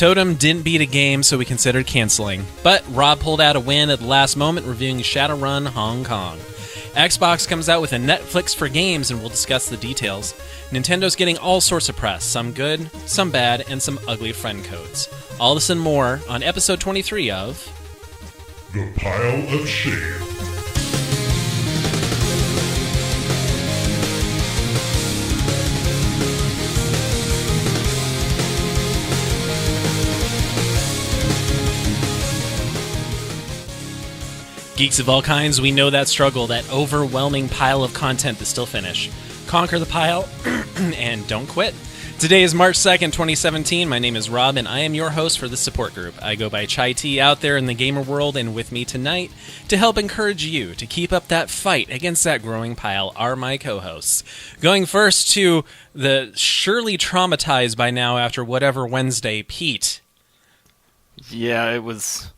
Totem didn't beat a game, so we considered canceling. But Rob pulled out a win at the last moment, reviewing Shadowrun Hong Kong. Xbox comes out with a Netflix for games, and we'll discuss the details. Nintendo's getting all sorts of press, some good, some bad, and some ugly friend codes. All this and more on episode 23 of... The Pile of Shame. Geeks of all kinds, we know that struggle, that overwhelming pile of content to still finish. Conquer the pile, and don't quit. Today is March 2nd, 2017. My name is Rob, and I am your host for this support group. I go by Chai Tea out there in the gamer world, and with me tonight, to help encourage you to keep up that fight against that growing pile, are my co-hosts. Going first to the surely traumatized by now after whatever Wednesday, Pete. Yeah, it was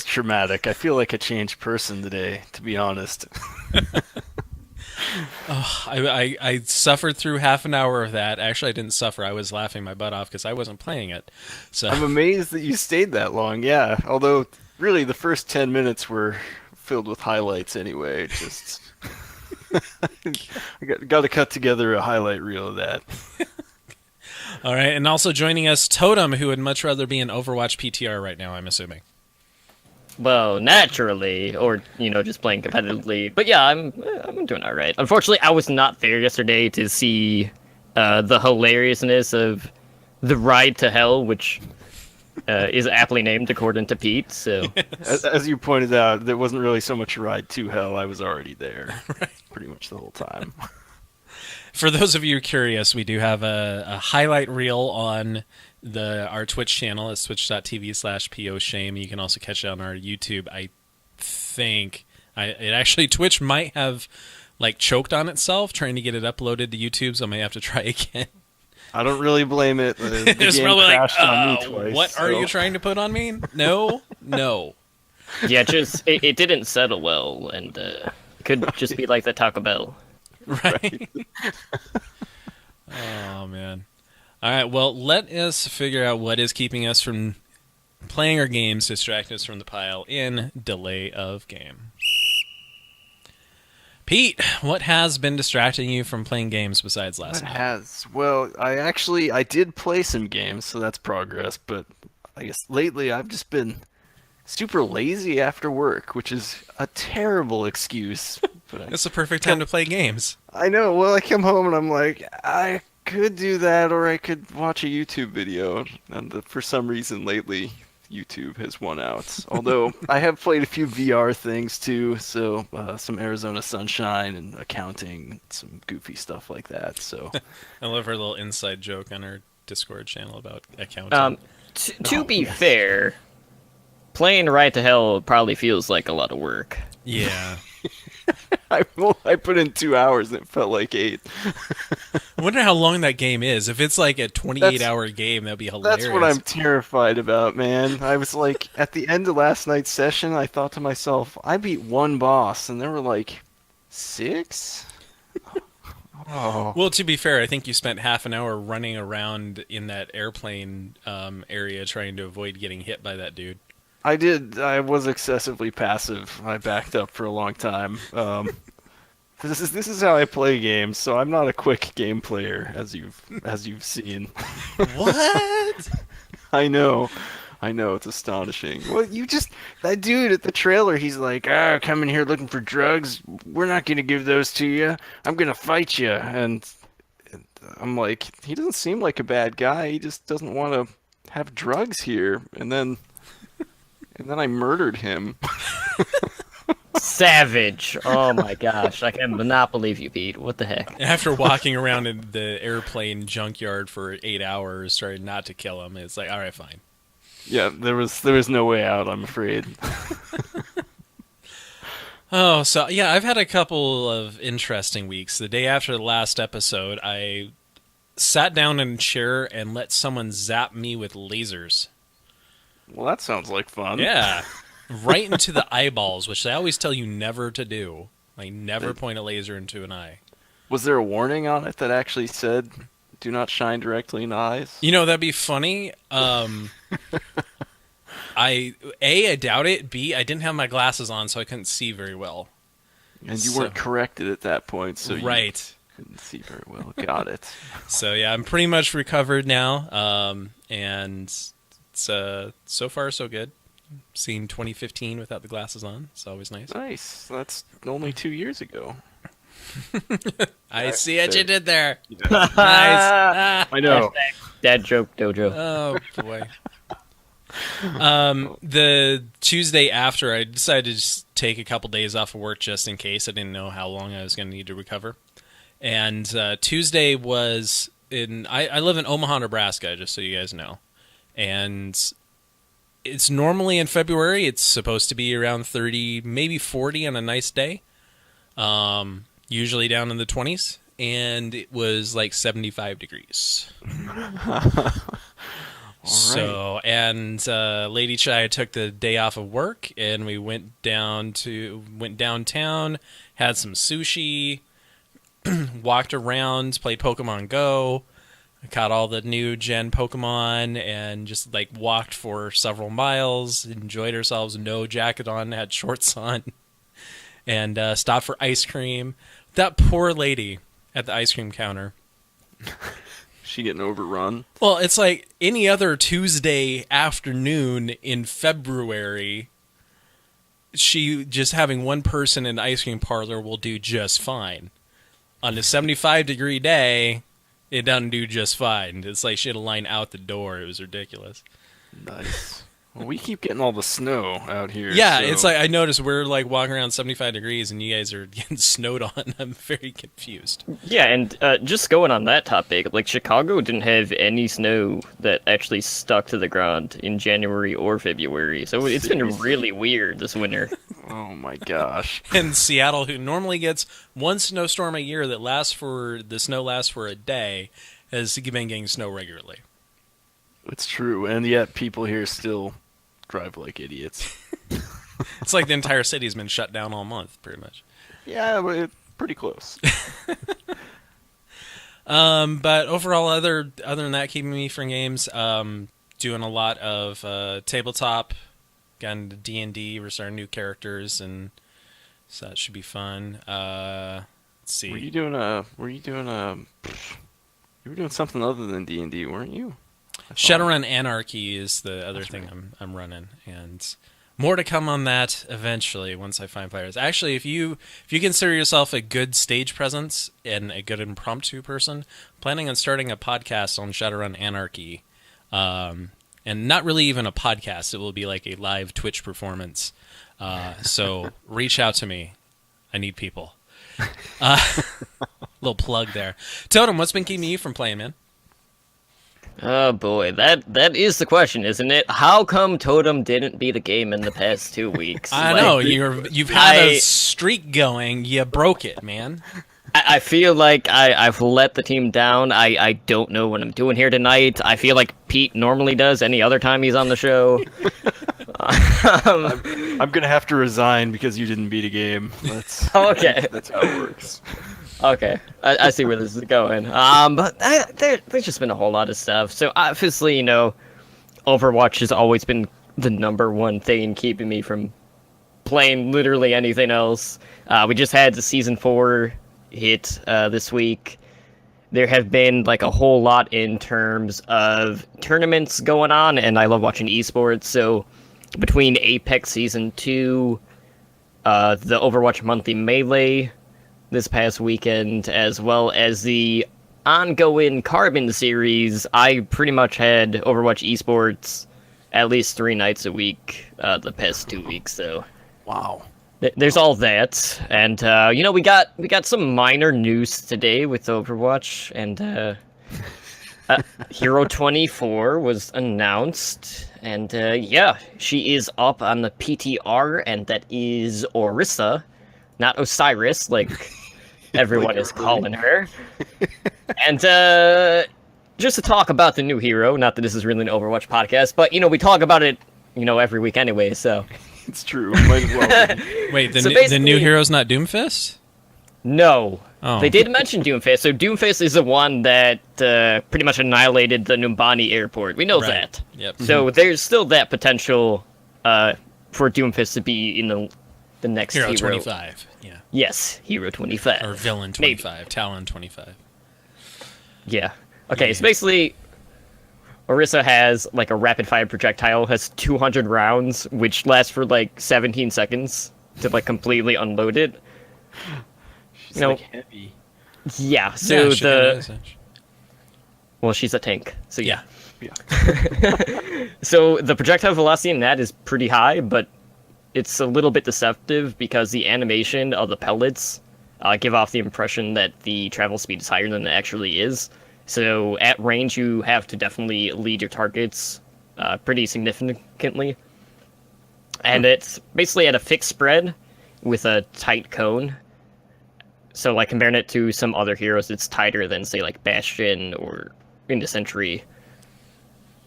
traumatic. I feel like a changed person today, to be honest. I suffered through half an hour of that. Actually, I didn't suffer. I was laughing my butt off because I wasn't playing it. So I'm amazed that you stayed that long, yeah. Although, really, the first 10 minutes were filled with highlights anyway. Just I got to cut together a highlight reel of that. All right, and also joining us, Totem, who would much rather be an Overwatch PTR right now, I'm assuming. Well, naturally, or, just playing competitively. But yeah, I'm doing all right. Unfortunately, I was not there yesterday to see the hilariousness of the ride to hell, which is aptly named according to Pete. So, as you pointed out, there wasn't really so much a ride to hell. I was already there, right, pretty much the whole time. For those of you curious, we do have a highlight reel on our Twitch channel. It's twitch.tv/poshame. You can also catch it on our YouTube. I think Twitch might have choked on itself trying to get it uploaded to YouTube, so I may have to try again. I don't really blame it. The it's game probably crashed on me twice. What are you trying to put on me? No. Yeah, it didn't settle well, and could just be like the Taco Bell. Right. Oh, man. All right, well, let us figure out what is keeping us from playing our games, distracting us from the pile in delay of game. Pete, what has been distracting you from playing games besides last night? Well, I did play some games, so that's progress, but I guess lately I've just been super lazy after work, which is a terrible excuse. But It's the perfect time to play games. I know, well, I come home and I'm like, I could do that, or I could watch a YouTube video, and for some reason lately, YouTube has won out. Although, I have played a few VR things too, so some Arizona Sunshine and accounting, some goofy stuff like that, so... I love her little inside joke on her Discord channel about accounting. To be fair, playing Ride to Hell probably feels like a lot of work. Yeah. I put in 2 hours and it felt like 8. I wonder how long that game is. If it's like a 28-hour game, that'd be hilarious. That's what I'm terrified about, man. I was like, at the end of last night's session, I thought to myself, I beat one boss, and there were like 6? Oh. Well, to be fair, I think you spent half an hour running around in that airplane area trying to avoid getting hit by that dude. I did. I was excessively passive. I backed up for a long time. This is how I play games, so I'm not a quick game player, as you've seen. What? I know, it's astonishing. Well, that dude at the trailer, he's like, come in here looking for drugs. We're not gonna give those to you. I'm gonna fight you. And I'm like, he doesn't seem like a bad guy. He just doesn't want to have drugs here. And then I murdered him. Savage. Oh my gosh. I cannot believe you, Pete. What the heck? After walking around in the airplane junkyard for 8 hours, trying not to kill him, it's like, all right, fine. Yeah, there was no way out, I'm afraid. Oh, so yeah, I've had a couple of interesting weeks. The day after the last episode, I sat down in a chair and let someone zap me with lasers. Well, that sounds like fun. Yeah. Right into the eyeballs, which they always tell you never to do. Like, never point a laser into an eye. Was there a warning on it that actually said Do not shine directly in the eyes. You know, that'd be funny. I doubt it. B, I didn't have my glasses on, so I couldn't see very well. And you weren't corrected at that point, so right. You couldn't see very well. Got it. So yeah, I'm pretty much recovered now, and it's so far so good. Seen 2015 without the glasses on. It's always nice. Nice. That's only 2 years ago. I see what you did there. Yeah. Nice. I know. Dad joke dojo. Oh boy. The Tuesday after, I decided to just take a couple days off of work just in case. I didn't know how long I was going to need to recover. And Tuesday was I live in Omaha, Nebraska, just so you guys know. And it's normally in February. It's supposed to be around 30, maybe 40 on a nice day. Usually down in the 20s. And it was like 75 degrees. So, and Lady Chai took the day off of work, and we went downtown, had some sushi, walked around, played Pokemon Go, caught all the new gen Pokemon, and just like walked for several miles, enjoyed ourselves, no jacket on, had shorts on, and stopped for ice cream. That poor lady at the ice cream counter. She getting overrun? Well, it's like any other Tuesday afternoon in February, she just having one person in the ice cream parlor will do just fine. On a 75-degree day, it doesn't do just fine. It's like she had a line out the door. It was ridiculous. Nice. Well, we keep getting all the snow out here. Yeah, so... it's like I noticed we're like walking around 75 degrees and you guys are getting snowed on. I'm very confused. Yeah, and just going on that topic, like Chicago didn't have any snow that actually stuck to the ground in January or February. So it's been really weird this winter. Oh my gosh. And Seattle, who normally gets one snowstorm a year that the snow lasts for a day, has been getting snow regularly. It's true, and yet people here still drive like idiots. It's like the entire city's been shut down all month, pretty much. Yeah, but pretty close. But overall, other than that, keeping me from games, doing a lot of tabletop, got into D&D, we're starting new characters, and so that should be fun. Let's see. You were doing something other than D&D, weren't you? Shadowrun Anarchy is the other thing I'm running, and more to come on that eventually once I find players. Actually, if you consider yourself a good stage presence and a good impromptu person, planning on starting a podcast on Shadowrun Anarchy, and not really even a podcast. It will be like a live Twitch performance. So reach out to me. I need people. Little plug there. Totem, what's been keeping you from playing, man? Oh boy, that is the question, isn't it? How come Totem didn't beat a game in the past 2 weeks? I know you've had a streak going. You broke it, man. I feel like I've let the team down. I don't know what I'm doing here tonight. I feel like Pete normally does any other time he's on the show. I'm gonna have to resign because you didn't beat a game. Okay. That's how it works. Okay, I see where this is going. But there's just been a whole lot of stuff. So obviously, Overwatch has always been the number one thing keeping me from playing literally anything else. We just had the Season 4 hit this week. There have been like a whole lot in terms of tournaments going on, and I love watching esports. So between Apex Season 2, the Overwatch Monthly Melee this past weekend, as well as the ongoing Carbon series, I pretty much had Overwatch esports at least 3 nights a week the past 2 weeks. So wow, there's all that, and we got some minor news today with Overwatch, and Hero 24 was announced, and she is up on the PTR, and that is Orisa, not Osiris, like everyone is calling her. And just to talk about the new hero, not that this is really an Overwatch podcast, but we talk about it, every week anyway, so it's true. Might as well. Wait, the new hero's not Doomfist? No. Oh. They did mention Doomfist. So Doomfist is the one that pretty much annihilated the Numbani airport. We know Right. that. Yep. So there's still that potential for Doomfist to be in the next Hero hero. 25. Yeah. Yes, Hero 25. Or Villain Maybe. 25. Talon 25. Yeah. Okay, Yeah. so basically, Orisa has like a rapid fire projectile, has 200 rounds, which lasts for like 17 seconds to like completely unload it. She's You know, like heavy. Yeah, so Yeah, she kinda is, actually. well, she's a tank, so yeah. Yeah. So the projectile velocity in that is pretty high, but it's a little bit deceptive because the animation of the pellets give off the impression that the travel speed is higher than it actually is. So at range, you have to definitely lead your targets pretty significantly. And it's basically at a fixed spread with a tight cone. So like comparing it to some other heroes, it's tighter than say like Bastion or into Sentry.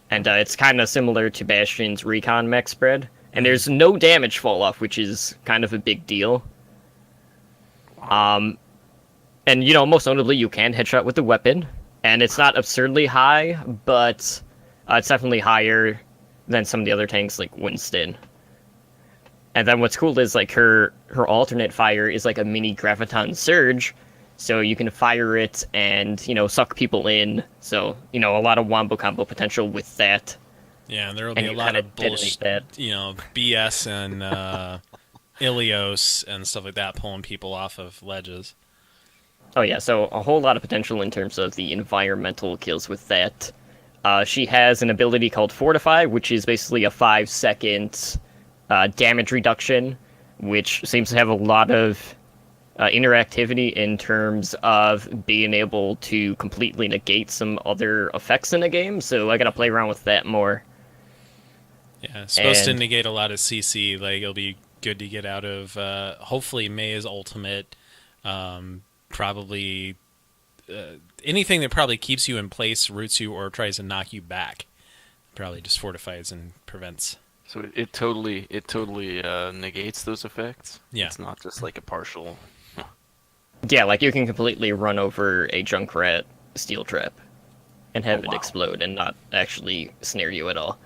And it's kind of similar to Bastion's Recon max spread. And there's no damage fall off, which is kind of a big deal. And you know, most notably, you can headshot with the weapon, and it's not absurdly high, but it's definitely higher than some of the other tanks like Winston. And then what's cool is like her alternate fire is like a mini graviton surge, so you can fire it and you know suck people in. So you know a lot of wombo combo potential with that. Yeah, and there will And be a you lot kinda of bullshit, detonate you know, BS and Ilios and stuff like that pulling people off of ledges. Oh yeah, so a whole lot of potential in terms of the environmental kills with that. She has an ability called Fortify, which is basically a 5-second damage reduction, which seems to have a lot of interactivity in terms of being able to completely negate some other effects in the game. So I gotta play around with that more. Yeah, it's supposed to And- negate a lot of CC. Like, it'll be good to get out of, hopefully, May's ultimate. Probably anything that probably keeps you in place, roots you, or tries to knock you back. Probably just fortifies and prevents. So it totally negates those effects. Yeah. It's not just like a partial. Yeah, like you can completely run over a Junkrat steel trap and have Oh, it wow. explode and not actually snare you at all.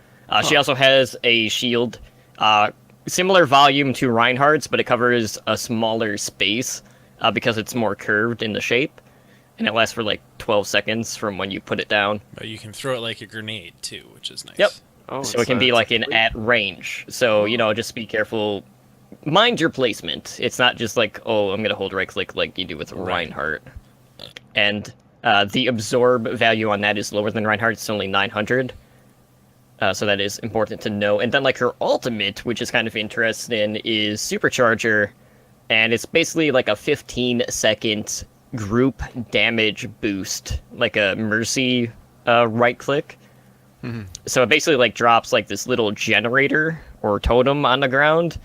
She also has a shield, similar volume to Reinhardt's, but it covers a smaller space because it's more curved in the shape, and it lasts for like 12 seconds from when you put it down. But you can throw it like a grenade, too, which is nice. Yep. Oh, So it can be like an at range. So, you know, just be careful. Mind your placement. It's not just like, oh, I'm going to hold right click like you do with Reinhardt. And the absorb value on that is lower than Reinhardt. It's only 900. So that is important to know. And then like her ultimate, which is kind of interesting, is Supercharger. And it's basically like a 15-second group damage boost, like a Mercy right click. So it basically like drops like this little generator or totem on the ground,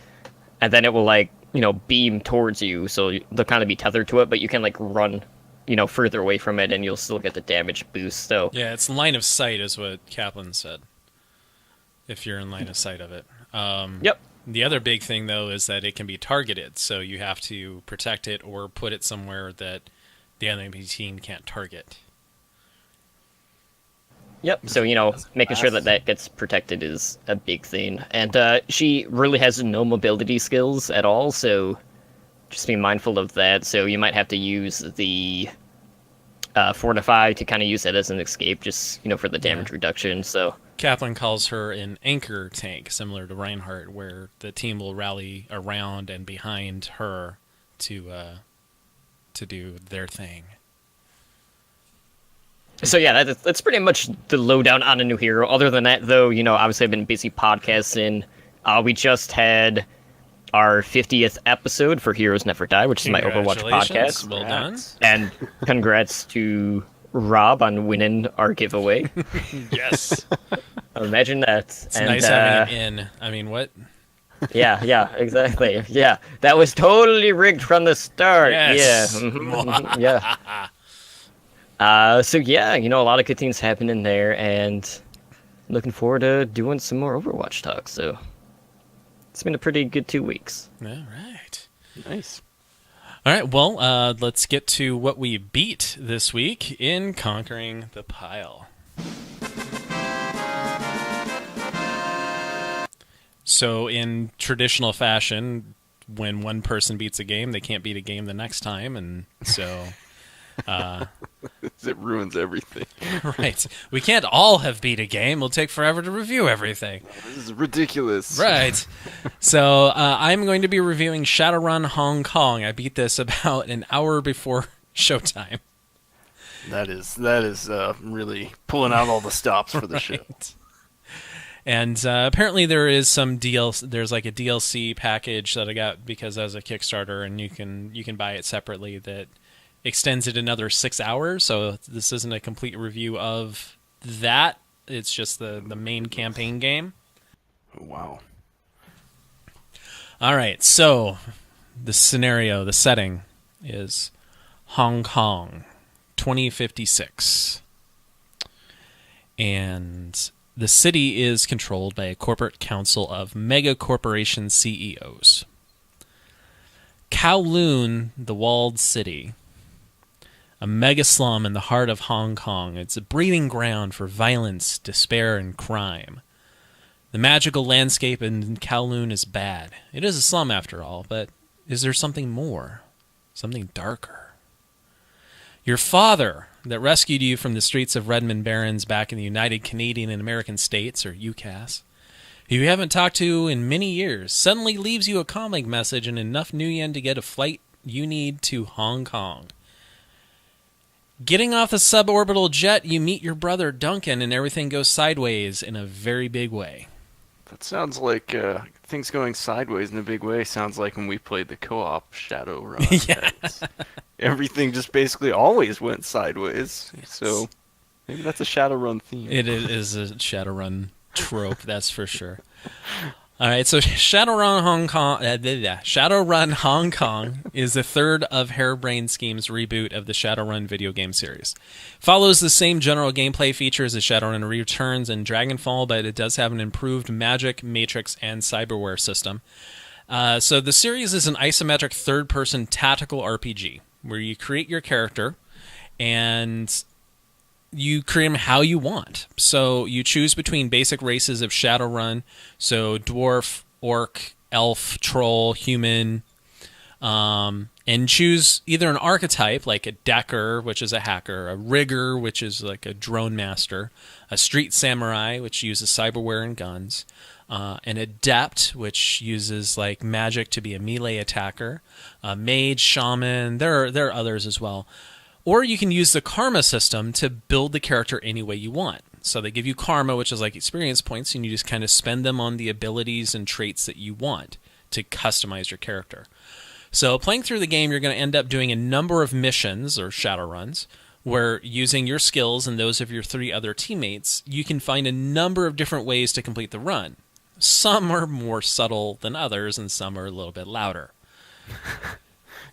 and then it will like, you know, beam towards you. So they'll kind of be tethered to it, but you can like run, you know, further away from it, and you'll still get the damage boost. So Yeah, it's line of sight is what Kaplan said. If you're in line of sight of it. yep. The other big thing, though, is that it can be targeted, so you have to protect it or put it somewhere that the enemy team can't target. Yep. So, you know, making sure that that gets protected is a big thing. And she really has no mobility skills at all, so just be mindful of that. So you might have to use the Fortify to kind of use that as an escape, just, you know, for the damage reduction. So Kaplan calls her an anchor tank, similar to Reinhardt, where the team will rally around and behind her to do their thing. So yeah, that's pretty much the lowdown on a new hero. Other than that, though, you know, obviously I've been busy podcasting. We just had our 50th episode for Heroes Never Die, which is my Overwatch Congratulations. podcast. Well done. And congrats to Rob on winning our giveaway. Yes. Imagine that. It's nice having it in. I mean, what? Yeah, exactly. Yeah, that was totally rigged from the start. Yes. Yeah. Mhm, yeah. So yeah, you know, a lot of good things happening there, and looking forward to doing some more Overwatch talk. So it's been a pretty good 2 weeks. All right. Nice. All right, well, let's get to what we beat this week in Conquering the Pile. So, in traditional fashion, when one person beats a game, they can't beat a game the next time, and so... It ruins everything. Right. We can't all have beat a game. It'll take forever to review everything. This is ridiculous. Right. So I'm going to be reviewing Shadowrun Hong Kong. I beat this about an hour before showtime. That is really pulling out all the stops for the show. And apparently there is some there's like a DLC package that I got because as a Kickstarter, and you can buy it separately that extends it another 6 hours. So this isn't a complete review of that. It's just the main campaign game. Wow. All right. So the scenario, the setting is Hong Kong, 2056. And the city is controlled by a corporate council of mega corporation CEOs. Kowloon, the walled city, a mega slum in the heart of Hong Kong. It's a breeding ground for violence, despair, and crime. The magical landscape in Kowloon is bad. It is a slum after all, but is there something more? Something darker? Your father that rescued you from the streets of Redmond Barrens back in the United Canadian and American States, or UCAS, who you haven't talked to in many years, suddenly leaves you a comic message and enough Nuyen to get a flight you need to Hong Kong. Getting off the suborbital jet, you meet your brother Duncan, and everything goes sideways in a very big way. That sounds like things going sideways in a big way. Sounds like when we played the co-op Shadowrun. Yeah. Everything just basically always went sideways. So maybe that's a Shadowrun theme. It is a Shadowrun trope, that's for sure. All right, so Shadowrun Hong Kong is the third of Harebrained Scheme's reboot of the Shadowrun video game series. Follows the same general gameplay features as Shadowrun Returns and Dragonfall, but it does have an improved magic, matrix, and cyberware system. So the series is an isometric third-person tactical RPG where you create your character and you create them how you want. So you choose between basic races of Shadowrun, so dwarf, orc, elf, troll, human, and choose either an archetype like a decker, which is a hacker, a rigger, which is like a drone master, a street samurai, which uses cyberware and guns, an adept, which uses like magic to be a melee attacker, a mage, shaman. There are others as well. Or you can use the karma system to build the character any way you want. So they give you karma, which is like experience points, and you just kind of spend them on the abilities and traits that you want to customize your character. So playing through the game, you're going to end up doing a number of missions, or Shadowruns, where using your skills and those of your 3 other teammates, you can find a number of different ways to complete the run. Some are more subtle than others, and some are a little bit louder.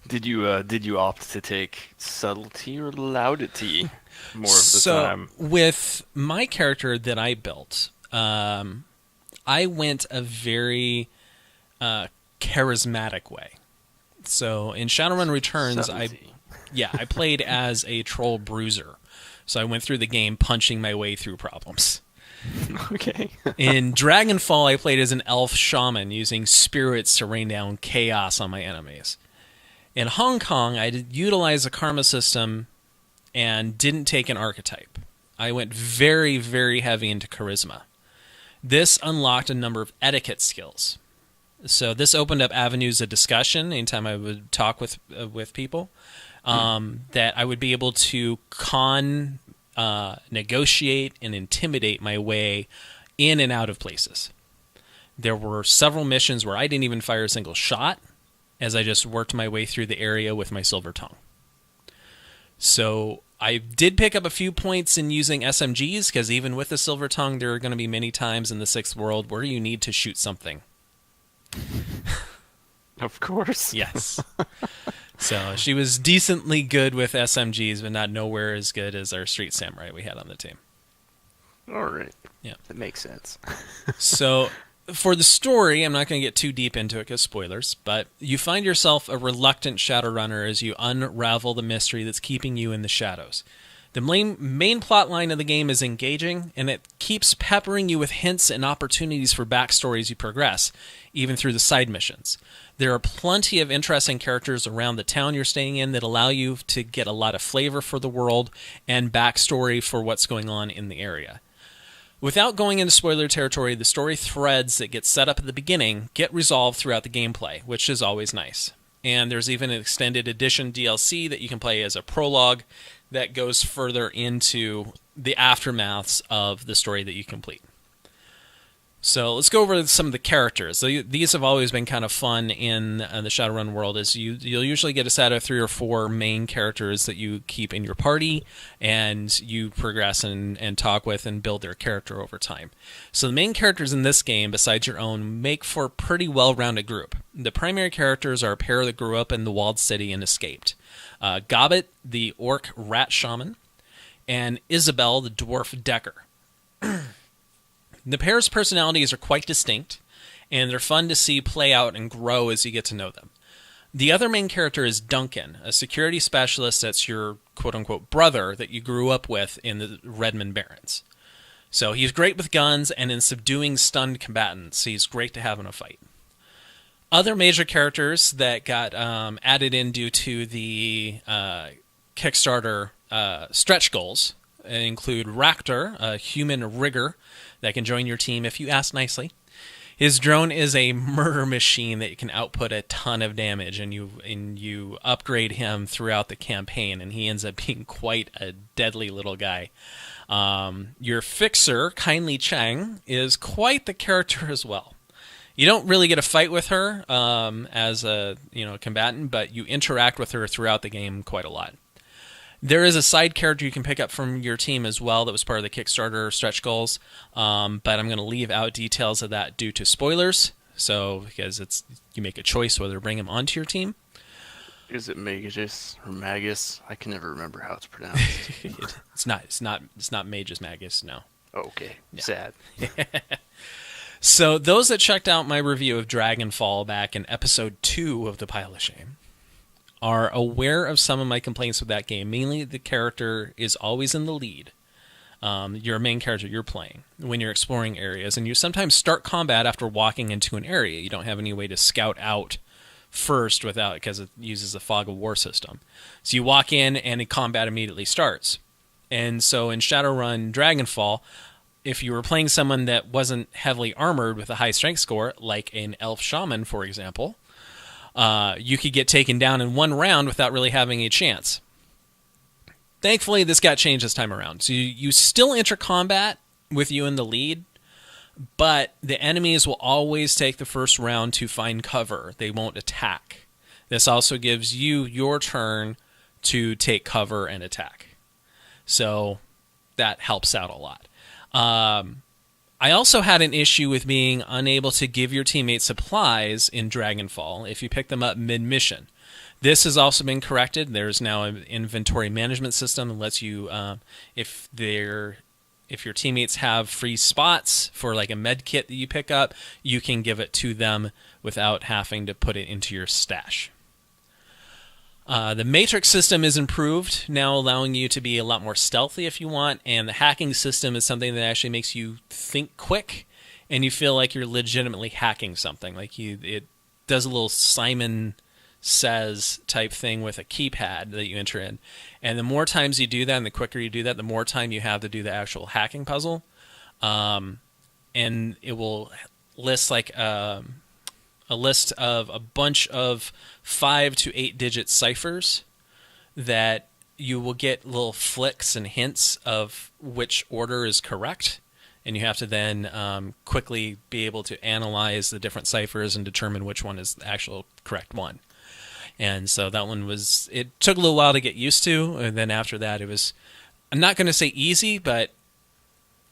Did you opt to take subtlety or loudity more of the time? So with my character that I built, I went a very charismatic way. So in Shadowrun Returns, I played as a troll bruiser. So I went through the game punching my way through problems. Okay. In Dragonfall, I played as an elf shaman using spirits to rain down chaos on my enemies. In Hong Kong, I utilized a karma system and didn't take an archetype. I went very, very heavy into charisma. This unlocked a number of etiquette skills. So this opened up avenues of discussion anytime I would talk with people, that I would be able to negotiate and intimidate my way in and out of places. There were several missions where I didn't even fire a single shot, as I just worked my way through the area with my silver tongue. So I did pick up a few points in using SMGs, because even with the silver tongue, there are going to be many times in the 6th world where you need to shoot something. Of course. Yes. So she was decently good with SMGs, but not nowhere as good as our street samurai we had on the team. All right. Yeah. That makes sense. So for the story, I'm not going to get too deep into it because spoilers, but you find yourself a reluctant Shadowrunner as you unravel the mystery that's keeping you in the shadows. The main plot line of the game is engaging, and it keeps peppering you with hints and opportunities for backstory as you progress, even through the side missions. There are plenty of interesting characters around the town you're staying in that allow you to get a lot of flavor for the world and backstory for what's going on in the area. Without going into spoiler territory, the story threads that get set up at the beginning get resolved throughout the gameplay, which is always nice. And there's even an extended edition DLC that you can play as a prologue that goes further into the aftermaths of the story that you complete. So let's go over some of the characters. These have always been kind of fun in the Shadowrun world. Is you'll usually get a set of 3 or 4 main characters that you keep in your party, and you progress and talk with and build their character over time. So the main characters in this game, besides your own, make for a pretty well-rounded group. The primary characters are a pair that grew up in the walled city and escaped. Gobbet, the orc rat shaman, and Isabel, the dwarf decker. The pair's personalities are quite distinct, and they're fun to see play out and grow as you get to know them. The other main character is Duncan, a security specialist that's your quote-unquote brother that you grew up with in the Redmond Barrens. So he's great with guns and in subduing stunned combatants. He's great to have in a fight. Other major characters that got added in due to the Kickstarter stretch goals include Raktor, a human rigger that can join your team if you ask nicely. His drone is a murder machine that can output a ton of damage, and you upgrade him throughout the campaign, and he ends up being quite a deadly little guy. Your fixer, Kindly Chang, is quite the character as well. You don't really get a fight with her as a combatant, but you interact with her throughout the game quite a lot. There is a side character you can pick up from your team as well that was part of the Kickstarter stretch goals, but I'm going to leave out details of that due to spoilers. So because you make a choice whether to bring him onto your team. Is it Magus or Magus? I can never remember how it's pronounced. It's not Magus Magus. No. Oh, okay. Yeah. Sad. So those that checked out my review of Dragonfall back in episode 2 of The Pile of Shame are aware of some of my complaints with that game. Mainly the character is always in the lead. Your main character you're playing when you're exploring areas, and you sometimes start combat after walking into an area. You don't have any way to scout out first because it uses the fog of war system. So you walk in and the combat immediately starts. And so in Shadowrun Dragonfall, if you were playing someone that wasn't heavily armored with a high strength score, like an elf shaman, for example, you could get taken down in one round without really having a chance. Thankfully, this got changed this time around. So you still enter combat with you in the lead, but the enemies will always take the first round to find cover. They won't attack. This also gives you your turn to take cover and attack. So that helps out a lot. I also had an issue with being unable to give your teammates supplies in Dragonfall if you pick them up mid-mission. This has also been corrected. There's now an inventory management system that lets you, if your teammates have free spots for like a med kit that you pick up, you can give it to them without having to put it into your stash. The matrix system is improved, now allowing you to be a lot more stealthy if you want, and the hacking system is something that actually makes you think quick, and you feel like you're legitimately hacking something. Like it does a little Simon Says type thing with a keypad that you enter in. And the more times you do that and the quicker you do that, the more time you have to do the actual hacking puzzle. And it will list like a list of a bunch of 5 to 8 digit ciphers that you will get little flicks and hints of which order is correct. And you have to then quickly be able to analyze the different ciphers and determine which one is the actual correct one. And so that one it took a little while to get used to. And then after that, it was, I'm not going to say easy, but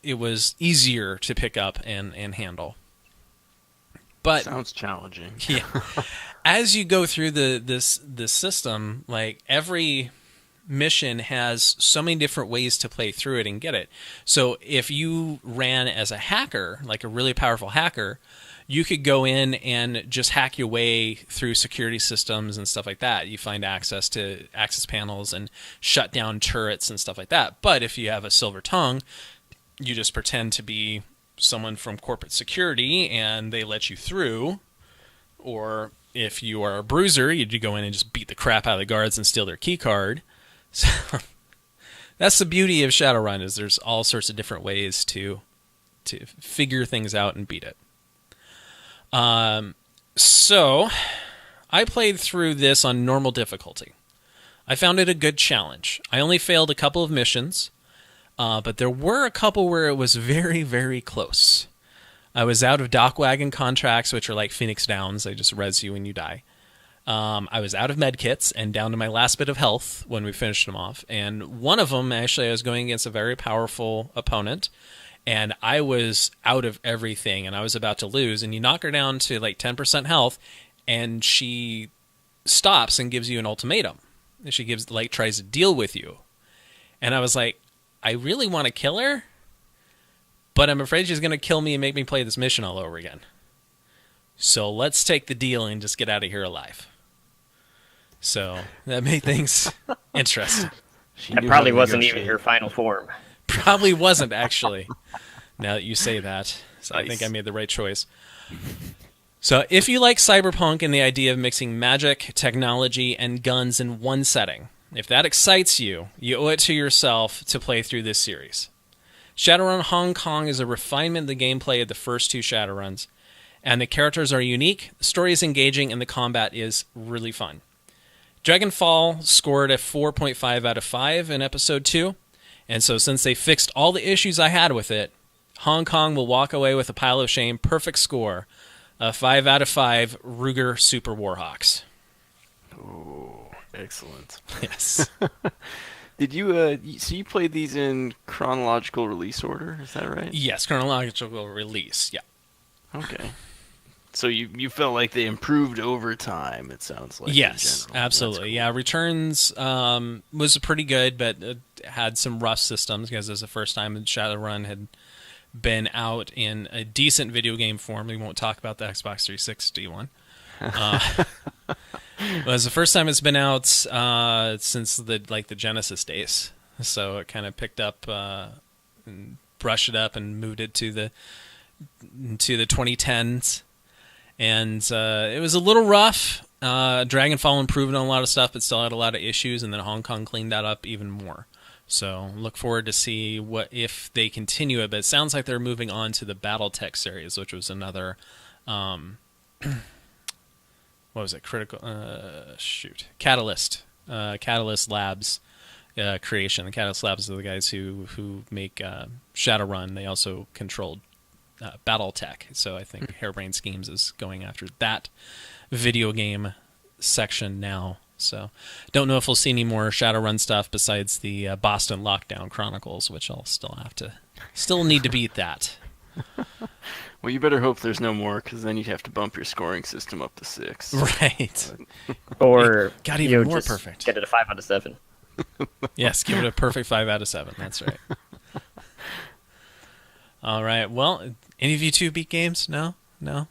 it was easier to pick up and handle. But sounds challenging. Yeah. As you go through this system, like every mission has so many different ways to play through it and get it. So if you ran as a hacker, like a really powerful hacker, you could go in and just hack your way through security systems and stuff like that. You find access to access panels and shut down turrets and stuff like that. But if you have a silver tongue, you just pretend to be someone from corporate security and they let you through. Or if you are a bruiser, you go in and just beat the crap out of the guards and steal their key card. So that's the beauty of Shadowrun, is there's all sorts of different ways to figure things out and beat it. So I played through this on normal difficulty. I found it a good challenge. I only failed a couple of missions, but there were a couple where it was very, very close. I was out of dock wagon contracts, which are like Phoenix Downs. They just res you when you die. I was out of medkits and down to my last bit of health when we finished them off. And one of them, actually, I was going against a very powerful opponent, and I was out of everything, and I was about to lose. And you knock her down to like 10% health, and she stops and gives you an ultimatum. And she tries to deal with you. And I was like, I really want to kill her, but I'm afraid she's going to kill me and make me play this mission all over again. So let's take the deal and just get out of here alive. So that made things interesting. That probably wasn't even her final form. Probably wasn't, actually, now that you say that. So Nice. I think I made the right choice. So if you like cyberpunk and the idea of mixing magic, technology, and guns in one setting, if that excites you, you owe it to yourself to play through this series. Shadowrun Hong Kong is a refinement of the gameplay of the first two Shadowruns, and the characters are unique, the story is engaging, and the combat is really fun. Dragonfall scored a 4.5 out of 5 in Episode 2, and so since they fixed all the issues I had with it, Hong Kong will walk away with a pile of shame perfect score, a 5 out of 5 Ruger Super Warhawks. Oh, excellent. Yes. Did you, so you played these in chronological release order, is that right? Yes, chronological release, yeah. Okay. So you felt like they improved over time, it sounds like. Yes, in general. absolutely. That's cool. Yeah, Returns was pretty good, but it had some rough systems because it was the first time that Shadowrun had been out in a decent video game form. We won't talk about the Xbox 360 one. It was the first time it's been out since the Genesis days. So it kind of picked up and brushed it up and moved it to the 2010s. And it was a little rough. Dragonfall improved on a lot of stuff, but still had a lot of issues. And then Hong Kong cleaned that up even more. So look forward to see if they continue it. But it sounds like they're moving on to the BattleTech series, which was another. What was it? Catalyst. Catalyst Labs creation. The Catalyst Labs are the guys who make Shadowrun. They also controlled BattleTech. So I think Harebrained Schemes is going after that video game section now. So don't know if we'll see any more Shadowrun stuff besides the Boston Lockdown Chronicles, which I'll still need to beat that. Well, you better hope there's no more, because then you'd have to bump your scoring system up to 6. Right. Or got even more just perfect. get it a 5 out of 7. Yes, give it a perfect 5 out of 7. That's right. All right. Well, any of you two beat games? No? No,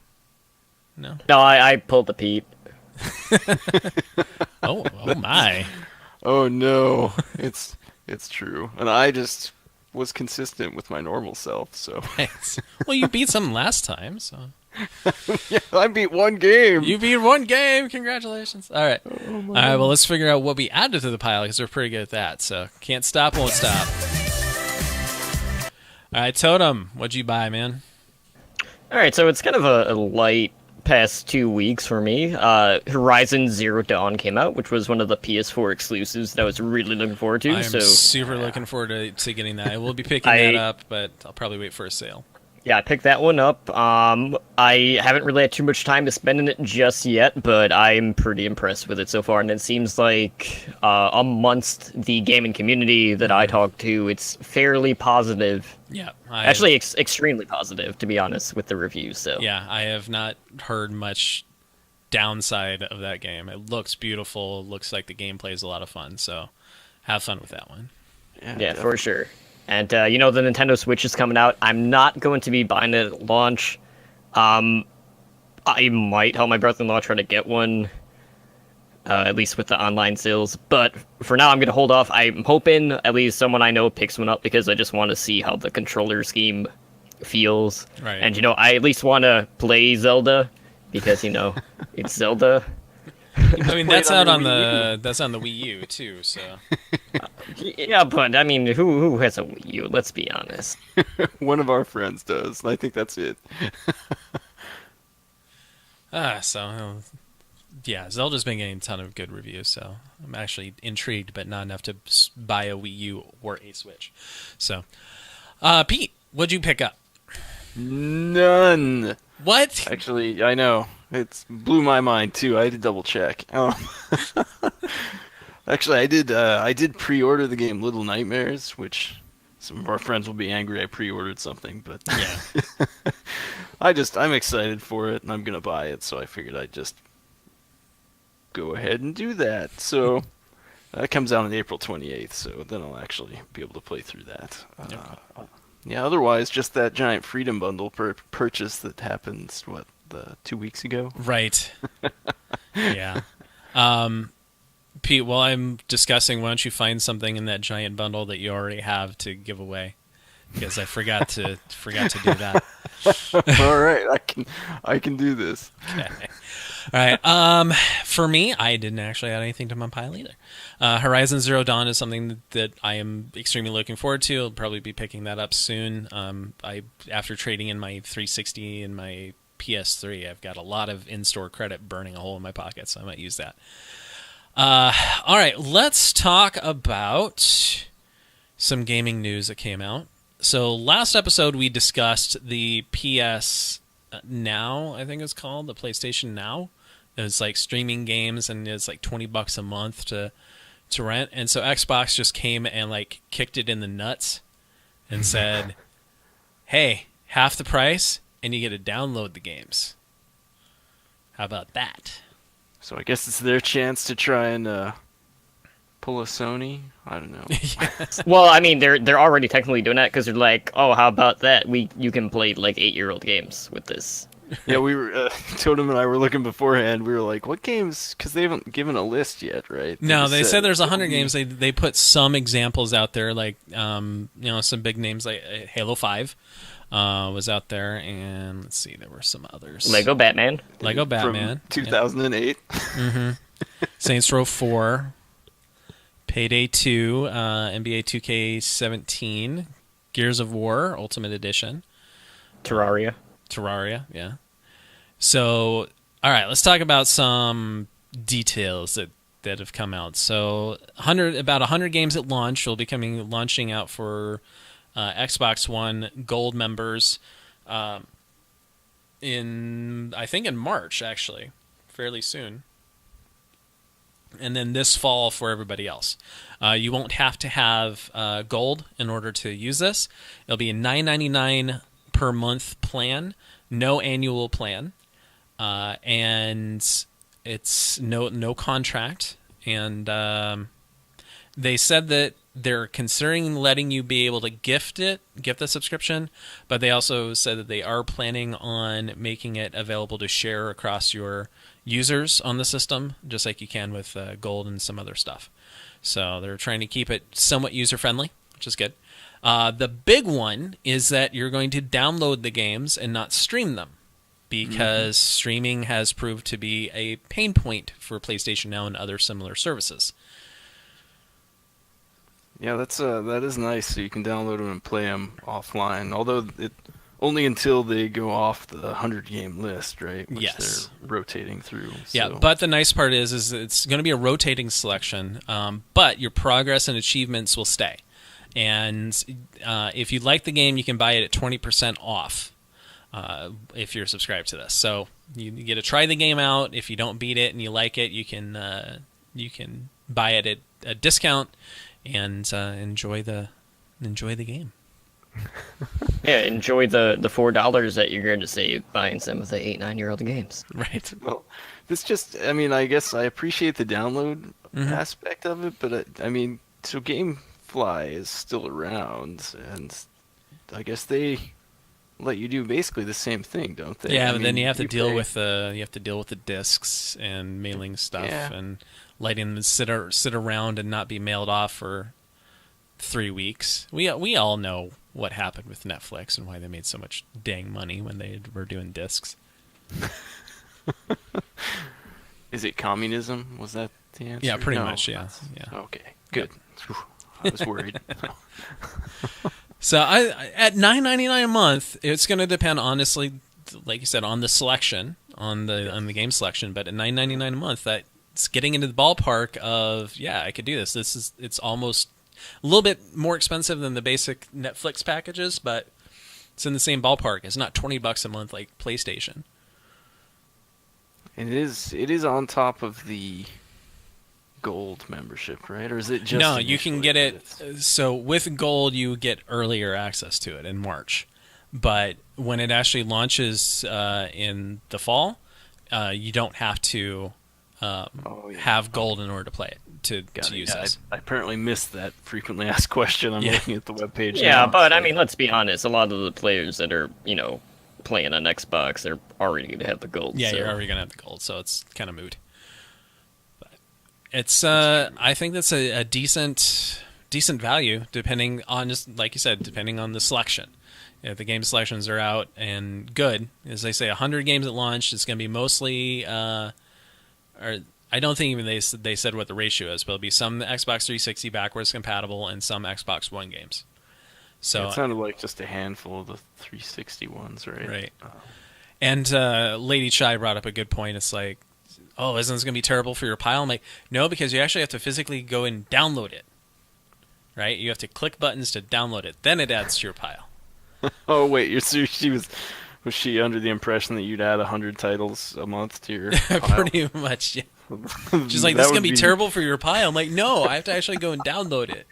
I pulled the Pete. Oh my. Oh no, it's true, and I just was consistent with my normal self. So Thanks. Well, you beat some last time, so yeah, I beat one game. you beat one game. Congratulations. All right. All right. Well, let's figure out what we added to the pile because we're pretty good at that. So can't stop, won't stop. All right, Totem, what'd you buy, man? All right, so it's kind of a light past 2 weeks for me. Horizon Zero Dawn came out, which was one of the PS4 exclusives that I was really looking forward to. I'm so super looking forward to getting that. I will be picking that up, but I'll probably wait for a sale. yeah, I picked that one up. I haven't really had too much time to spend in it just yet, but I'm pretty impressed with it so far. And it seems like amongst the gaming community that I talk to, it's fairly positive. Yeah, Actually, extremely positive, to be honest, with the reviews. So yeah, I have not heard much downside of that game. It looks beautiful. It looks like the gameplay is a lot of fun. So have fun with that one. Yeah, for sure. And the Nintendo Switch is coming out. I'm not going to be buying it at launch. I might help my brother-in-law try to get one, at least with the online sales. But for now, I'm going to hold off. I'm hoping at least someone I know picks one up because I just want to see how the controller scheme feels. Right. And, I at least want to play Zelda because, it's Zelda. I mean, that's out on the Wii U too. So. Yeah, but I mean, who has a Wii U? Let's be honest. One of our friends does. I think that's it. Yeah, Zelda's been getting a ton of good reviews, so I'm actually intrigued, but not enough to buy a Wii U or a Switch. So, Pete, what'd you pick up? None. What? Actually, I know. It blew my mind, too. I had to double check. Actually, I did pre-order the game Little Nightmares, which some of our friends will be angry I pre-ordered something, but Yeah. I'm excited for it, and I'm going to buy it, so I figured I'd just go ahead and do that. So that comes out on April 28th, so then I'll actually be able to play through that. Yeah, otherwise, just that giant Freedom Bundle purchase that happened, 2 weeks ago? Right. Yeah. Pete, while I'm discussing, why don't you find something in that giant bundle that you already have to give away? Because I forgot to do that. All right, I can do this. Okay. All right. For me, I didn't actually add anything to my pile either. Horizon Zero Dawn is something that I am extremely looking forward to. I'll probably be picking that up soon. After trading in my 360 and my PS3, I've got a lot of in-store credit burning a hole in my pocket, so I might use that. All right, let's talk about some gaming news that came out. So last episode we discussed the PS Now, I think it's called, the PlayStation Now. It's like streaming games, and it's like $20 a month to rent. And so Xbox just came and like kicked it in the nuts and said, "Hey, half the price, and you get to download the games." How about that? So I guess it's their chance to try and pull a Sony. I don't know. Yes. Well, I mean, they're already technically doing that because they're like, oh, how about that? You can play like 8-year-old games with this. Yeah, we were Totem and I were looking beforehand. We were like, what games? Because they haven't given a list yet, right? No, they said there's 100 games. They put some examples out there, like some big names like Halo 5 was out there, and let's see, there were some others. Lego Batman from 2008. Yep. Mm-hmm. Saints Row 4, Payday 2, NBA 2K17, Gears of War Ultimate Edition, Terraria, yeah. So, all right, let's talk about some details that have come out. So, about 100 games at launch will be launching out for Xbox One Gold members in March, actually, fairly soon. And then this fall for everybody else. You won't have to have Gold in order to use this. It'll be a $9.99 per month plan, no annual plan, and it's no contract. And they said that they're considering letting you be able to gift the subscription, but they also said that they are planning on making it available to share across your users on the system, just like you can with Gold and some other stuff. So they're trying to keep it somewhat user-friendly, which is good. The big one is that you're going to download the games and not stream them, because streaming has proved to be a pain point for PlayStation Now and other similar services. Yeah, that is nice. So you can download them and play them offline. Although only until they go off the 100-game list, right? Which yes. They're rotating through. Yeah, so. but the nice part is it's going to be a rotating selection, but your progress and achievements will stay. And if you like the game, you can buy it at 20% off if you're subscribed to this. So you get to try the game out. If you don't beat it and you like it, you can buy it at a discount and enjoy the game. Yeah, enjoy the $4 that you're going to save buying some of the 8-9-year-old games. Right. Well, I guess I appreciate the download aspect of it, but I mean, so GameFly is still around, and I guess they let you do basically the same thing, don't they? Yeah, I but then mean, you have to deal pay- with the discs and mailing stuff Yeah. and letting them sit around and not be mailed off for 3 weeks. We all know what happened with Netflix and why they made so much dang money when they were doing discs. Is it communism? Was that the answer? Yeah, pretty No. much. Yeah, yeah. Okay, good. Whew, I was worried. So at $9.99 a month, it's going to depend, honestly, like you said, on the selection, on the game selection. But at $9.99 a month, that's getting into the ballpark of I could do this. It's almost a little bit more expensive than the basic Netflix packages, but it's in the same ballpark. It's not $20 a month like PlayStation. And it is on top of the gold membership, right? Or is it just No, you can initially get that it. it's- So with gold, you get earlier access to it in March, but when it actually launches in the fall, you don't have to have gold in order to play it to use Yeah, this. I apparently missed that frequently asked question. I'm Yeah. looking at the webpage. Yeah, now, but so- I mean, let's be honest. A lot of the players that are, playing on Xbox, they're already going to have the gold. Yeah, so. you're already gonna have the gold, so it's kind of moot. But it's I think that's a decent value, depending on, just like you said, depending on the selection. If the game selections are out and good, as they say, 100 games at launch, it's going to be mostly. Or I don't think even they said what the ratio is, but it'll be some Xbox 360 backwards compatible and some Xbox One games. So Yeah, it sounded like just a handful of the 360 ones, right? Right. And Lady Chai brought up a good point. It's like, oh, isn't this going to be terrible for your pile? I'm like, no, because you actually have to physically go and download it. Right? You have to click buttons to download it. Then it adds to your pile. Oh wait, was she under the impression that you'd add 100 titles a month to your pile? Pretty much, yeah. She's like, this is going to be terrible for your pile. I'm like, no, I have to actually go and download it.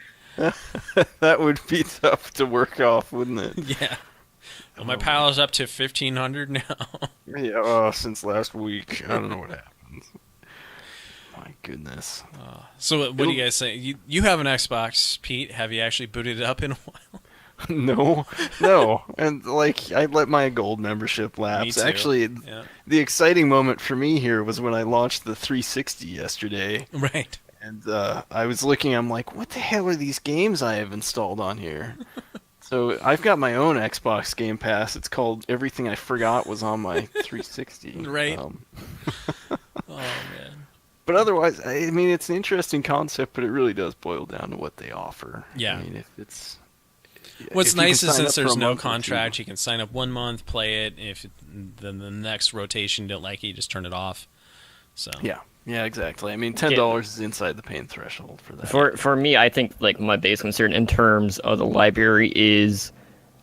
That would be tough to work off, wouldn't it? Yeah. Well, my pile is up to 1,500 now. Yeah, since last week. I don't know what happened. My goodness. So what do you guys say? You have an Xbox, Pete. Have you actually booted it up in a while? No. And, I let my gold membership lapse. Me too. Actually, Yeah. the exciting moment for me here was when I launched the 360 yesterday. Right. And I was looking, I'm like, what the hell are these games I have installed on here? So I've got my own Xbox Game Pass. It's called Everything I Forgot Was on My 360. Right. Oh, man. But otherwise, I mean, it's an interesting concept, but it really does boil down to what they offer. Yeah. I mean, if it's... What's if you can nice is sign since up for there's a no month or two- contract, you can sign up 1 month, play it. If then the next rotation you don't like it, you just turn it off. So Yeah, exactly. I mean, $10 is inside the pain threshold for that. For me, I think my base concern in terms of the library is,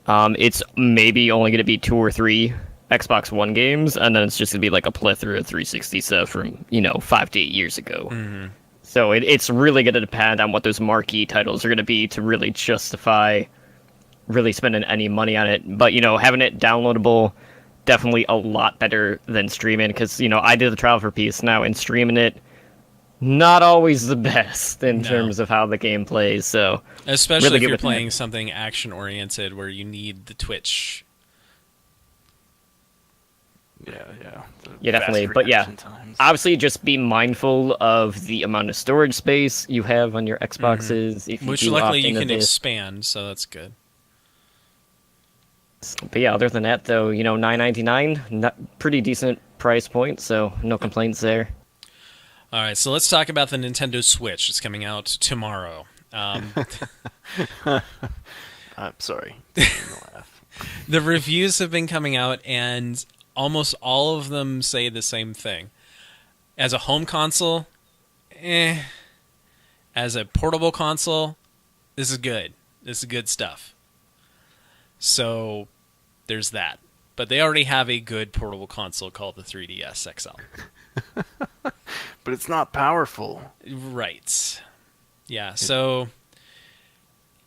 it's maybe only going to be 2 or 3 Xbox One games, and then it's just going to be like a plethora of 360 stuff from 5 to 8 years ago. Mm-hmm. So it's really going to depend on what those marquee titles are going to be to really justify really spending any money on it. But having it downloadable, definitely a lot better than streaming, because I did the trial for PS Now, and streaming it, not always the best in terms of how the game plays. So especially really if you're give it- playing something action oriented where you need the twitch. Yeah. Yeah, definitely. But yeah, obviously just be mindful of the amount of storage space you have on your Xboxes. If you Which do luckily opt you into can this. expand, so that's good. But yeah, other than that though, $9.99, pretty decent price point, so no complaints there. All right, so let's talk about the Nintendo Switch. It's coming out tomorrow. I'm sorry. The reviews have been coming out, and almost all of them say the same thing. As a home console, As a portable console, this is good. This is good stuff. So there's that. But they already have a good portable console called the 3DS XL. But it's not powerful. Right. Yeah, so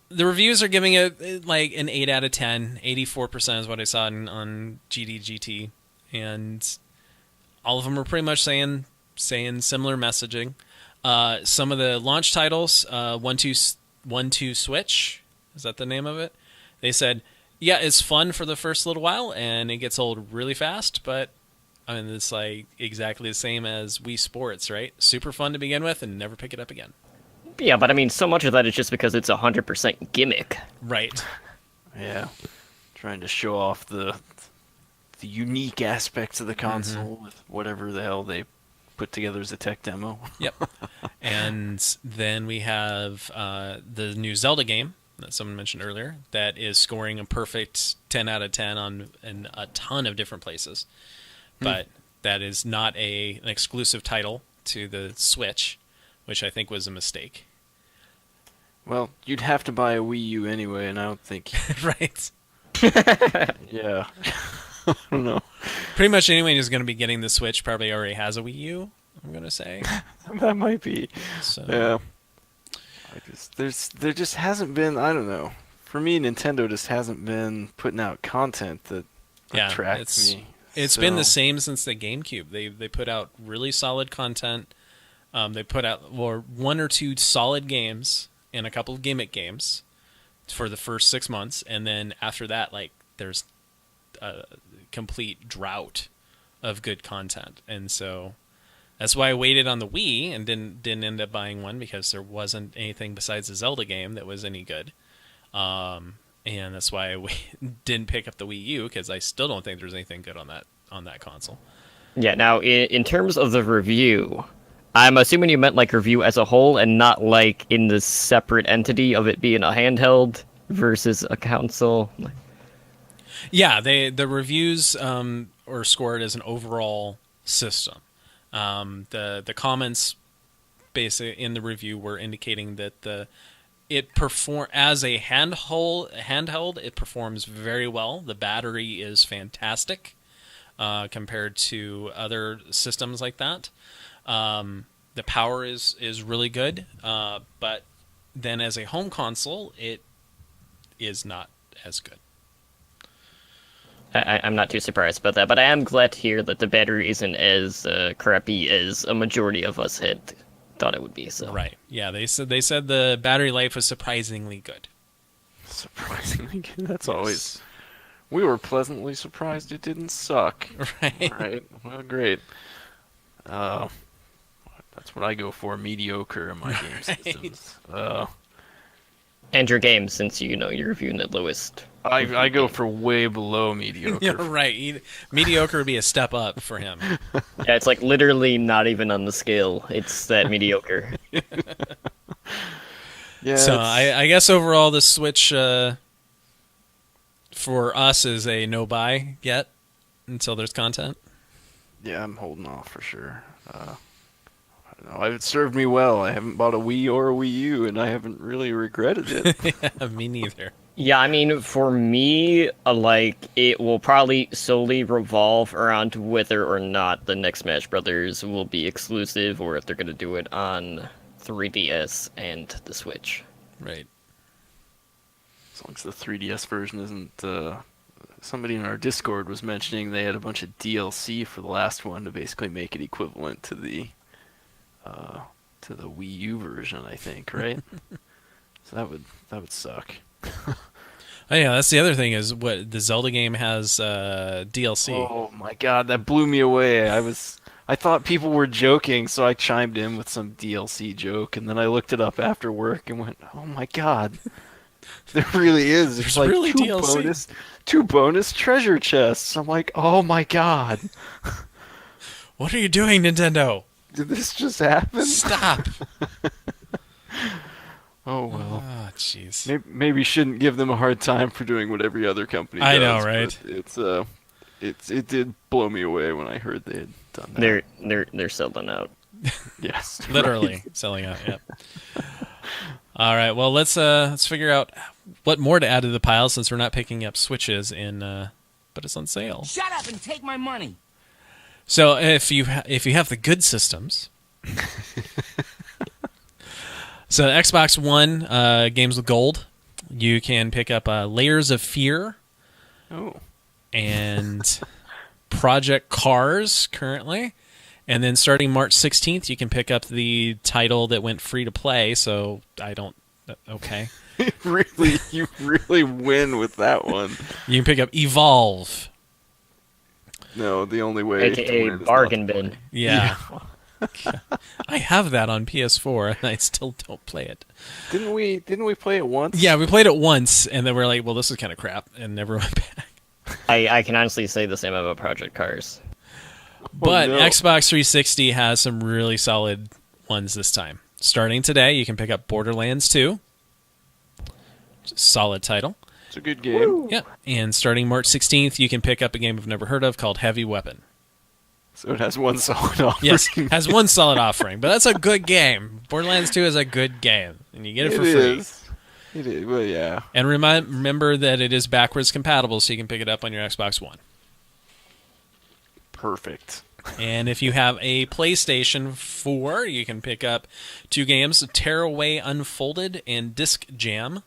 the reviews are giving it like an 8 out of 10. 84% is what I saw on GDGT. And all of them are pretty much saying similar messaging. Some of the launch titles, 1-2 Switch, is that the name of it? They said, yeah, it's fun for the first little while, and it gets old really fast, but I mean, it's like exactly the same as Wii Sports, right? Super fun to begin with, and never pick it up again. Yeah, but I mean, so much of that is just because it's 100% gimmick. Right. Yeah. Trying to show off the unique aspects of the console with whatever the hell they put together as a tech demo. Yep. And then we have the new Zelda game that someone mentioned earlier that is scoring a perfect 10 out of 10 in a ton of different places. But that is not an exclusive title to the Switch, which I think was a mistake. Well, you'd have to buy a Wii U anyway, and I don't think... Right. Yeah. I don't know. Pretty much anyone who's going to be getting the Switch probably already has a Wii U, I'm going to say. That might be. So. Yeah. There just hasn't been, I don't know. For me, Nintendo just hasn't been putting out content that attracts me. It's been the same since the GameCube. They put out really solid content. They put out one or two solid games and a couple of gimmick games for the first 6 months, and then after that, like, there's a complete drought of good content. And so that's why I waited on the Wii and didn't end up buying one, because there wasn't anything besides the Zelda game that was any good. And that's why I didn't pick up the Wii U, because I still don't think there's anything good on that console. Yeah, now, in terms of the review, I'm assuming you meant like review as a whole and not like in the separate entity of it being a handheld versus a console. Yeah, the reviews are scored as an overall system. The comments basically in the review were indicating that it perform as a handheld. It performs very well. The battery is fantastic compared to other systems like that. The power is really good, but then as a home console, it is not as good. I'm not too surprised about that, but I am glad to hear that the battery isn't as crappy as a majority of us had thought it would be. So right, yeah, they said the battery life was surprisingly good. Surprisingly good. That's always. We were pleasantly surprised it didn't suck. Right. All right. Well, great. That's what I go for, mediocre in my game systems. And your game, since you're reviewing the lowest. I go for way below mediocre. You're right. Mediocre would be a step up for him. Yeah, it's like literally not even on the scale. It's that mediocre. Yeah. So I guess overall the Switch for us is a no buy yet until there's content. Yeah, I'm holding off for sure. I don't know. It served me well. I haven't bought a Wii or a Wii U, and I haven't really regretted it. Yeah, me neither. Yeah, I mean, for me, it will probably solely revolve around whether or not the next Smash Brothers will be exclusive, or if they're going to do it on 3DS and the Switch. Right. As long as the 3DS version isn't... somebody in our Discord was mentioning they had a bunch of DLC for the last one to basically make it equivalent to the Wii U version, I think, right? So that would suck. Oh yeah, that's the other thing is what the Zelda game has DLC. Oh my god, that blew me away. I thought people were joking, so I chimed in with some DLC joke, and then I looked it up after work and went, "Oh my god, there really is. There's like really DLC. two bonus treasure chests." I'm like, "Oh my god, What are you doing, Nintendo? did this just happen?" Stop. Oh well. Oh, jeez. Maybe shouldn't give them a hard time for doing what every other company does. I know, right? It did blow me away when I heard they had done that. They're selling out. Yes, Literally right. selling out. Yep. All right. Well, let's figure out what more to add to the pile since we're not picking up Switches but it's on sale. Shut up and take my money. So if you have the good systems. So Xbox One games with gold, you can pick up Layers of Fear. Oh. And Project Cars currently, And then starting March 16th, you can pick up the title that went free to play. So I don't. Okay. You really win with that one. You can pick up Evolve. No, the only way to AKA win is bargain not to bin. play. Yeah. I have that on PS4, and I still don't play it. Didn't we play it once? Yeah, we played it once, and then we're like, well, this is kind of crap, and never went back. I can honestly say the same about Project Cars. But no. Xbox 360 has some really solid ones this time. Starting today, you can pick up Borderlands 2. Solid title. It's a good game. Yeah. And starting March 16th, you can pick up a game I've never heard of called Heavy Weapon. So it has one solid offering. Yes, has one solid offering, but that's a good game. Borderlands 2 is a good game, and you get it for free. It is. Well, yeah. And remember that it is backwards compatible, so you can pick it up on your Xbox One. Perfect. And if you have a PlayStation 4, you can pick up 2 games, Tearaway Unfolded and Disc Jam,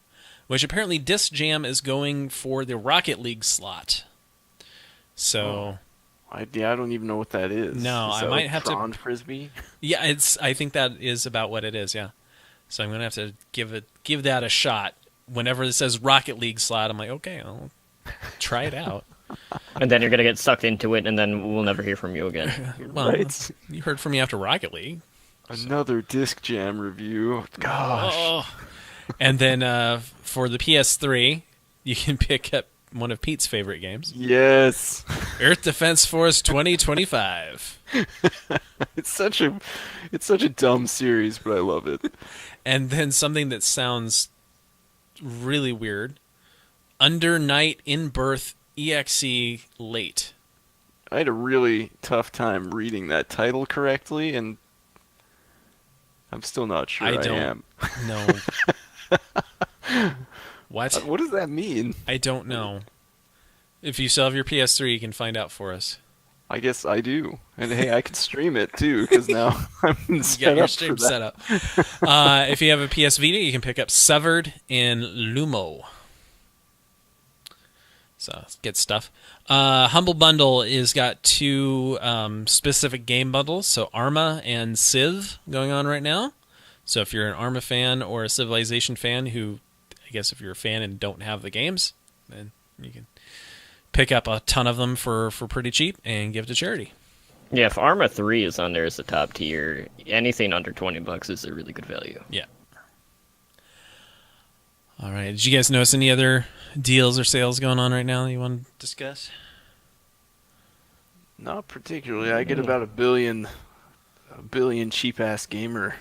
which apparently Disc Jam is going for the Rocket League slot. So... I don't even know what that is. No, is I that might like have Tron to... Frisbee? Yeah, I think that is about what it is, yeah. So I'm going to have to give that a shot. Whenever it says Rocket League slot, I'm like, okay, I'll try it out. And then you're going to get sucked into it, and then we'll never hear from you again. Well, Right. you heard from me after Rocket League. Another Disc Jam review. Gosh. Oh. And then for the PS3, you can pick up one of Pete's favorite games, Yes. Earth Defense Force 2025. It's such a dumb series, but I love it. And then something that sounds really weird, Under Night in Birth EXE Late. I had a really tough time reading that title correctly, and I'm still not sure I am. No. What? What does that mean? I don't know. If you still have your PS3, you can find out for us. I guess I do. And hey, I can stream it too, because now I'm You set got your up stream for that. set up. If you have a PS Vita, you can pick up Severed and Lumo. So, good stuff. Humble Bundle is got 2 specific game bundles, so Arma and Civ going on right now. So if you're an Arma fan or a Civilization fan who, I guess if you're a fan and don't have the games, then you can pick up a ton of them for pretty cheap and give to charity. Yeah, if Arma 3 is on there as the top tier, anything under $20 is a really good value. Yeah. All right. Did you guys notice any other deals or sales going on right now that you want to discuss? Not particularly. I get about a billion cheap ass gamer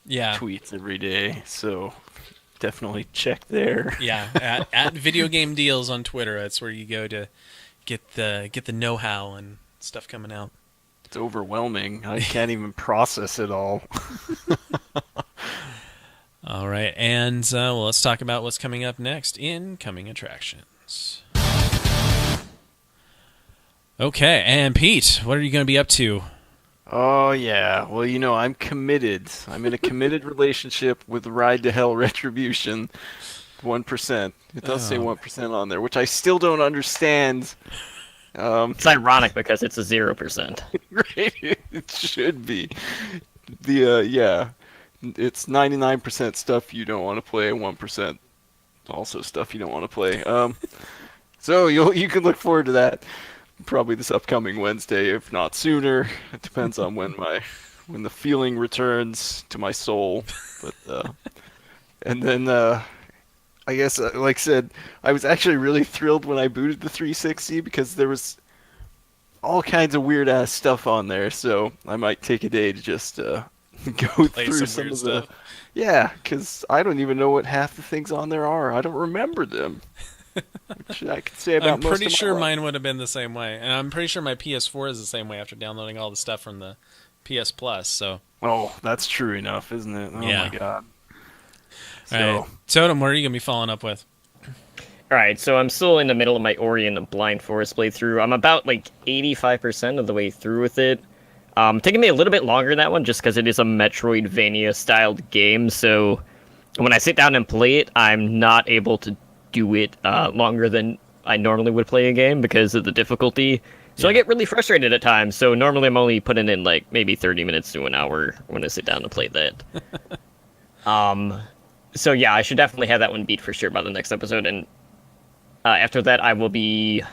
Yeah. tweets every day, so definitely check there. Yeah, at Video Game Deals on Twitter. That's where you go to get the know-how and stuff coming out. It's overwhelming. I can't even process it all. All right, and well, let's talk about what's coming up next in Coming Attractions. Okay, and Pete, what are you going to be up to? Oh yeah. Well, I'm committed. I'm in a committed relationship with Ride to Hell Retribution. 1%. It does say 1% on there, which I still don't understand. It's ironic because it's a 0%. Right? It should be. Yeah. It's 99% stuff you don't want to play, 1% also stuff you don't want to play. So you can look forward to that probably this upcoming Wednesday, if not sooner. It depends on when the feeling returns to my soul. But and then I guess like I said, I was actually really thrilled when I booted the 360 because there was all kinds of weird ass stuff on there. So I might take a day to just go Play through some some weird of the stuff. Yeah, because I don't even know what half the things on there are. I don't remember them. Which I can say about I'm most pretty of my sure life. mine would have been the same way, and I'm pretty sure my PS4 is the same way after downloading all the stuff from the PS Plus. So, Oh, that's true enough, isn't it? Oh Yeah. my god. all right, Totem, what are you gonna be following up with? Alright, so I'm still in the middle of my Ori and the Blind Forest playthrough. I'm about 85% of the way through with it. Taking me a little bit longer than that one just because it is a Metroidvania-styled game, so when I sit down and play it, I'm not able to do it longer than I normally would play a game because of the difficulty. So I Yeah. get really frustrated at times. So normally I'm only putting in like maybe 30 minutes to an hour when I sit down to play that. So yeah, I should definitely have that one beat for sure by the next episode. And after that, I will be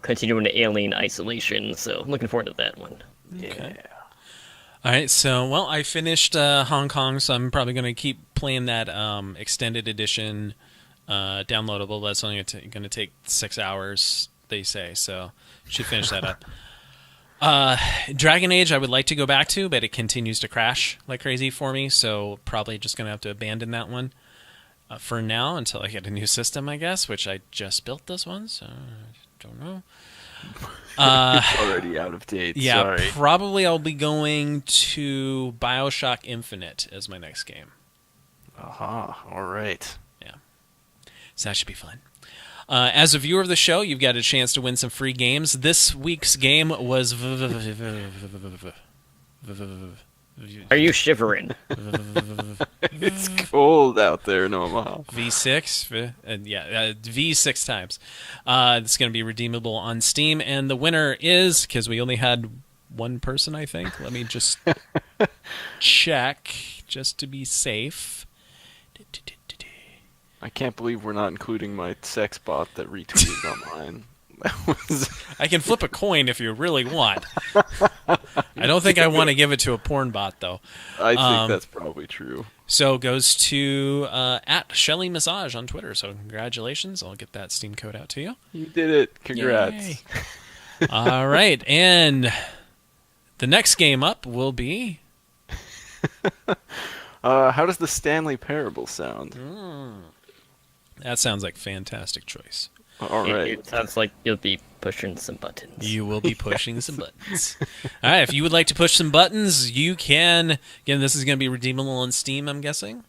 continuing to Alien Isolation. So I'm looking forward to that one. Yeah. All right, so I finished Hong Kong, so I'm probably going to keep playing that extended edition downloadable. That's only going to take 6 hours, they say, so should finish that up. Dragon Age, I would like to go back to, but it continues to crash like crazy for me, so probably just going to have to abandon that one for now until I get a new system, I guess, which I just built this one, so I don't know. It's already out of date. Yeah, Sorry. probably I'll be going to BioShock Infinite as my next game. Aha. All right. So that should be fun. As a viewer of the show, you've got a chance to win some free games. This week's game was... Are you shivering? It's cold out there in Omaha. V6, V6 times. It's going to be redeemable on Steam, and the winner is, because we only had one person, I think. Let me just check, just to be safe. I can't believe we're not including my sex bot that retweeted online. That was... I can flip a coin if you really want. I don't think I want to give it to a porn bot, though. I think that's probably true. So it goes to at Shelly Massage on Twitter. So congratulations. I'll get that Steam code out to you. You did it. Congrats. Yay. All right. And the next game up will be... How does the Stanley Parable sound? That sounds like a fantastic choice. All right. It sounds like you'll be pushing some buttons. You will be pushing some buttons. All right. If you would like to push some buttons, you can. Again, this is going to be redeemable on Steam, I'm guessing.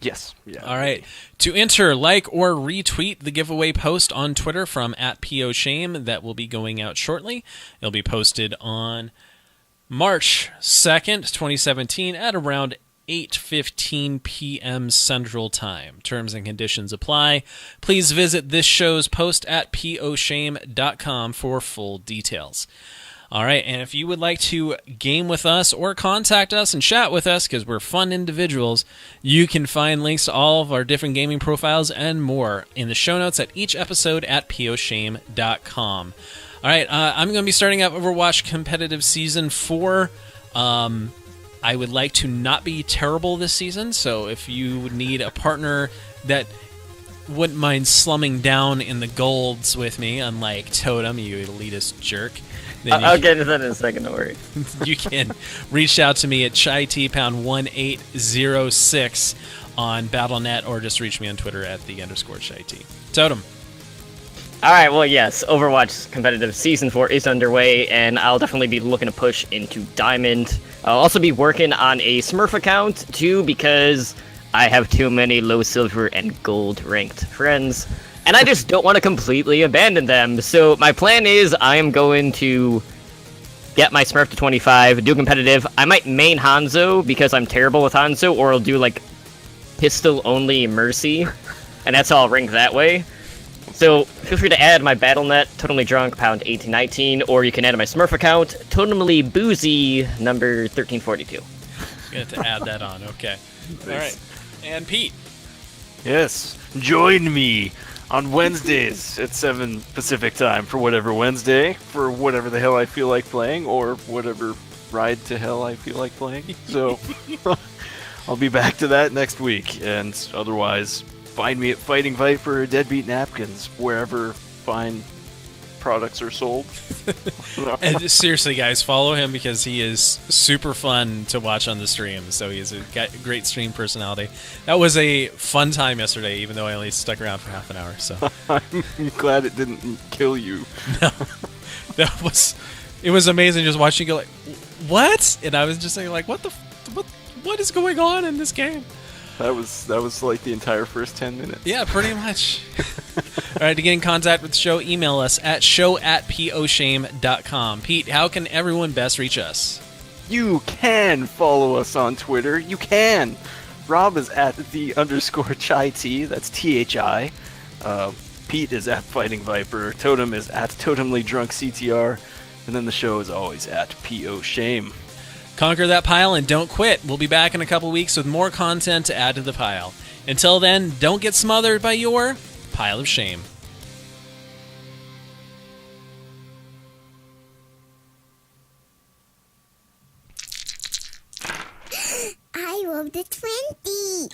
Yes. Yeah. All right. To enter, like, or retweet the giveaway post on Twitter from @POShame that will be going out shortly. It'll be posted on March 2nd, 2017 at around 8:15 p.m. Central Time. Terms and conditions apply. Please visit this show's post at poshame.com for full details. All right, and if you would like to game with us or contact us and chat with us, because we're fun individuals, you can find links to all of our different gaming profiles and more in the show notes at each episode at poshame.com. All right, I'm going to be starting up Overwatch Competitive Season 4. I would like to not be terrible this season, so if you would need a partner that wouldn't mind slumming down in the golds with me, unlike Totem, you elitist jerk, then I'll get into that in a second, don't worry. you can reach out to me at ChaiT_1806 on Battle.net, or just reach me on Twitter at @the_ChaiT. Totem. All right, well, yes, Overwatch Competitive Season 4 is underway, and I'll definitely be looking to push into Diamond. I'll also be working on a Smurf account, too, because I have too many low silver and gold ranked friends, and I just don't want to completely abandon them. So my plan is I am going to get my Smurf to 25, do competitive. I might main Hanzo, because I'm terrible with Hanzo, or I'll do, like, pistol-only Mercy, and that's how I'll rank that way. So feel free to add my Battle.net, Totally Drunk, pound 1819, or you can add my Smurf account, Totally Boozy, number 1342. You have to add that on, okay. All right. And Pete. Yes. Join me on Wednesdays at 7 Pacific time for whatever Wednesday, for whatever the hell I feel like playing, or whatever ride to hell I feel like playing. So I'll be back to that next week, and otherwise... find me at Fighting Viper or Deadbeat Napkins, wherever fine products are sold. And seriously, guys, follow him because he is super fun to watch on the stream. So he's a great stream personality. That was a fun time yesterday, even though I only stuck around for half an hour. So I'm glad it didn't kill you. No, it was amazing just watching you go like, what? And I was just saying like, what is going on in this game? That was like the entire first 10 minutes. Yeah, pretty much. All right, to get in contact with the show, email us at show@poshame.com. Pete, how can everyone best reach us? You can follow us on Twitter. You can. Rob is at @the_ChaiT. That's THI. Pete is at Fighting Viper. Totem is at Totemly Drunk CTR. And then the show is always at PO Shame. Conquer that pile and don't quit. We'll be back in a couple weeks with more content to add to the pile. Until then, don't get smothered by your pile of shame. I rolled a 20.